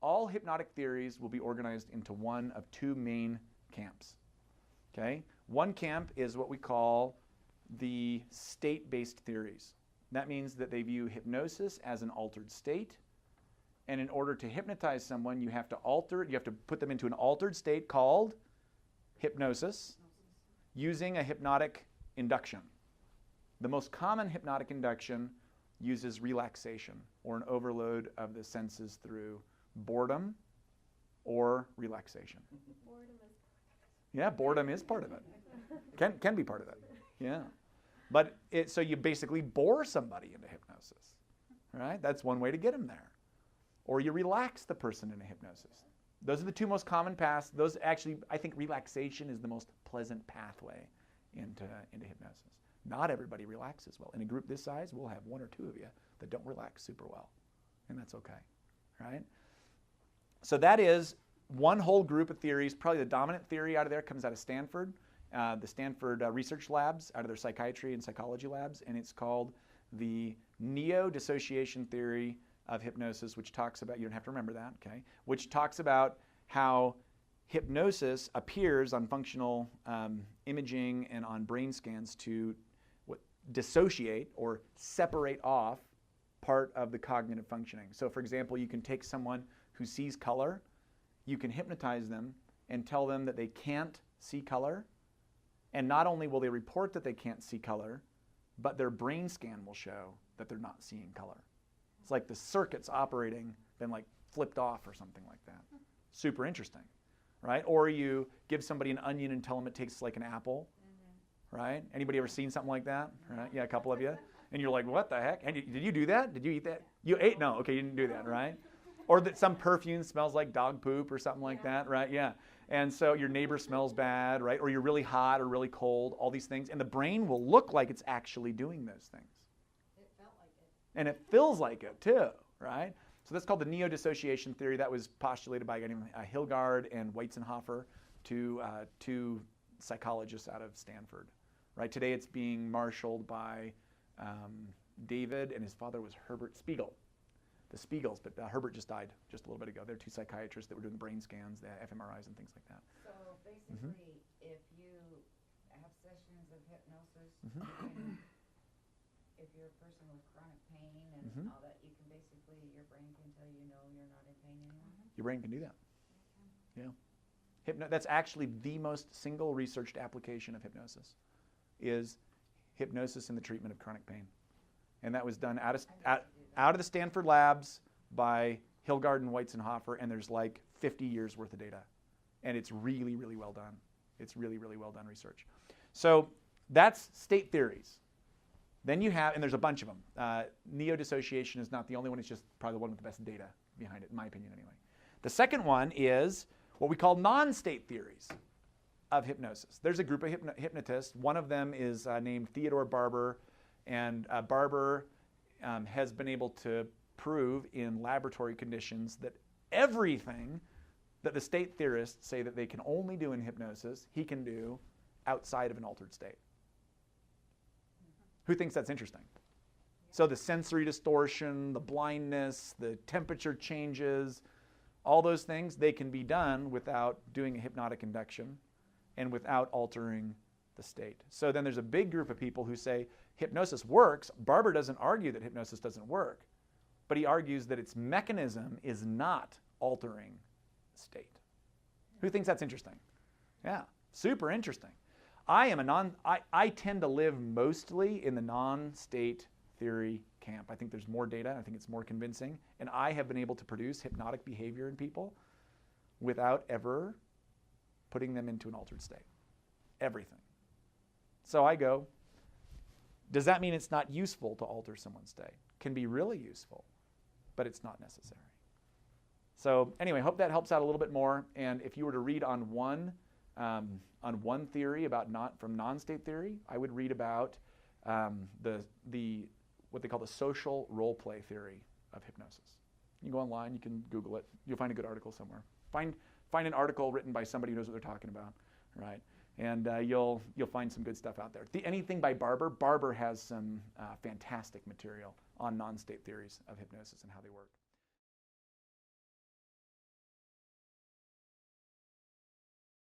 all hypnotic theories will be organized into one of two main camps. Okay? One camp is what we call the state-based theories. That means that they view hypnosis as an altered state, and in order to hypnotize someone, you have to put them into an altered state called hypnosis using a hypnotic induction. The most common hypnotic induction uses relaxation or an overload of the senses through boredom or relaxation. Boredom is part of it. Can be part of it. Yeah. But so you basically bore somebody into hypnosis. Right? That's one way to get them there. Or you relax the person into hypnosis. Those are the two most common paths. Those actually, I think relaxation is the most pleasant pathway into hypnosis. Not everybody relaxes well. In a group this size, we'll have one or two of you that don't relax super well. And that's okay. Right? So that is one whole group of theories. Probably the dominant theory out of there comes out of Stanford, the Stanford research labs, out of their psychiatry and psychology labs, and it's called the neo-dissociation theory of hypnosis, which talks about, you don't have to remember that, okay, which talks about how hypnosis appears on functional imaging and on brain scans to dissociate or separate off part of the cognitive functioning. So for example, you can take someone who sees color, you can hypnotize them and tell them that they can't see color, and not only will they report that they can't see color, but their brain scan will show that they're not seeing color. It's like the circuits operating been like flipped off or something like that. Super interesting, right? Or you give somebody an onion and tell them it tastes like an apple, right? Anybody ever seen something like that? Right? Yeah, a couple of you. And you're like, what the heck? And did you do that? Did you eat that? You ate? No, okay, you didn't do that, right? Or that some perfume smells like dog poop or something like that, right? Yeah. And so your neighbor smells bad, right? Or you're really hot or really cold, all these things. And the brain will look like it's actually doing those things. It felt like it. And it feels like it too, right? So that's called the neo-dissociation theory. That was postulated by a guy named Hilgard and Weitzenhofer, two psychologists out of Stanford. Right? Today it's being marshaled by David, and his father was Herbert Spiegel. The Spiegels, but Herbert just died just a little bit ago. They're two psychiatrists that were doing brain scans, the fMRIs and things like that. So basically, if you have sessions of hypnosis, you can, if you're a person with chronic pain and all that, you can basically, your brain can tell you, no, you're not in pain anymore? Your brain can do that. Yeah. That's actually the most single researched application of hypnosis, is hypnosis in the treatment of chronic pain. And that was done out of the Stanford labs by Hilgard and Weitzenhofer, and there's like 50 years worth of data. And it's really, really well done. It's really, really well done research. So that's state theories. Then you have, and there's a bunch of them. Neo-dissociation is not the only one. It's just probably the one with the best data behind it, in my opinion anyway. The second one is what we call non-state theories of hypnosis. There's a group of hypnotists. One of them is named Theodore Barber, and Barber has been able to prove in laboratory conditions that everything that the state theorists say that they can only do in hypnosis, he can do outside of an altered state. Who thinks that's interesting? So the sensory distortion, the blindness, the temperature changes, all those things, they can be done without doing a hypnotic induction and without altering the state. So then there's a big group of people who say hypnosis works. Barber doesn't argue that hypnosis doesn't work, but he argues that its mechanism is not altering state. Who thinks that's interesting? Yeah, super interesting. I tend to live mostly in the non-state theory camp. I think there's more data. I think it's more convincing. And I have been able to produce hypnotic behavior in people without ever putting them into an altered state. Everything. So I go, does that mean it's not useful to alter someone's state? Can be really useful, but it's not necessary. So anyway, hope that helps out a little bit more. And if you were to read on one theory about from non-state theory, I would read about what they call the social role play theory of hypnosis. You can go online, you can Google it, you'll find a good article somewhere. Find an article written by somebody who knows what they're talking about, right? And you'll find some good stuff out there. Anything by Barber has some fantastic material on non-state theories of hypnosis and how they work.